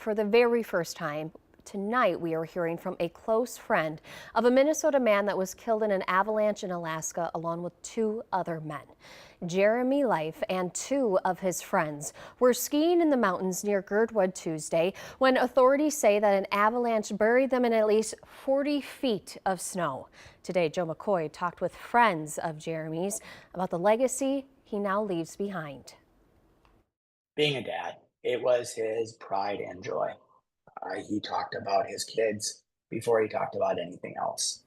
for the very first time, tonight we are hearing from a close friend of a Minnesota man that was killed in an avalanche in Alaska along with two other men. Jeremy Life and two of his friends were skiing in the mountains near Girdwood Tuesday when authorities say that an avalanche buried them in at least 40 feet of snow. Today, Joe McCoy talked with friends of Jeremy's about the legacy he now leaves behind. Being a dad, it was his pride and joy. He talked about his kids before he talked about anything else.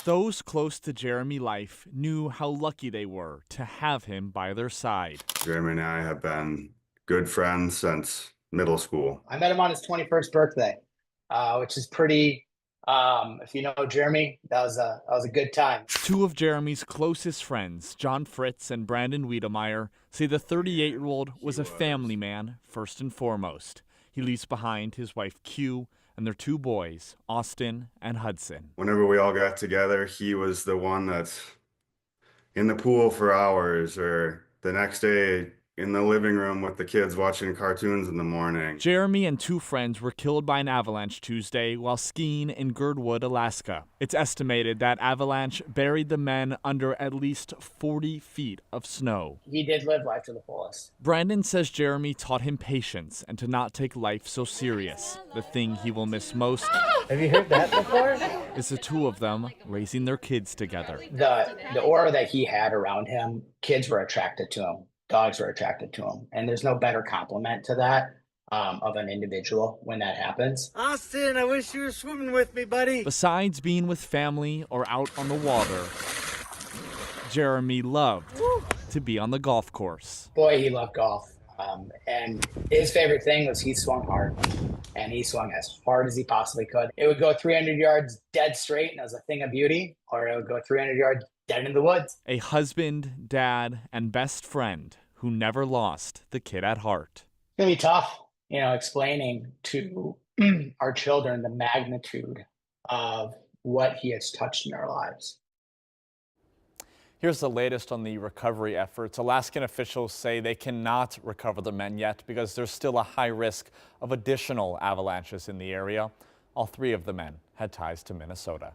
Those close to Jeremy Life knew how lucky they were to have him by their side. Jeremy and I have been good friends since middle school. I met him on his 21st birthday, which is pretty, if you know Jeremy, that was a good time. Two of Jeremy's closest friends, John Fritz and Brandon Wiedemeyer, say the 38-year-old was a family man first and foremost. He leaves behind his wife Q and their two boys, Austin and Hudson. Whenever we all got together, he was the one that's in the pool for hours, or the next day in the living room with the kids watching cartoons in the morning. Jeremy and two friends were killed by an avalanche Tuesday while skiing in Girdwood, Alaska. It's estimated that avalanche buried the men under at least 40 feet of snow. He did live life to the fullest. Brandon says Jeremy taught him patience and to not take life so serious. The thing he will miss most, Have you heard that before? is the two of them raising their kids together. The aura that he had around him, kids were attracted to him. Dogs were attracted to him. And there's no better compliment to that of an individual when that happens. Austin, I wish you were swimming with me, buddy. Besides being with family or out on the water, Jeremy loved to be on the golf course. Boy, he loved golf. And his favorite thing was he swung hard. And he swung as hard as he possibly could. It would go 300 yards dead straight, and it was a thing of beauty, or it would go 300 yards dead in the woods. A husband, dad, and best friend who never lost the kid at heart. It's going to be tough, explaining to our children the magnitude of what he has touched in our lives. Here's the latest on the recovery efforts. Alaskan officials say they cannot recover the men yet because there's still a high risk of additional avalanches in the area. All three of the men had ties to Minnesota.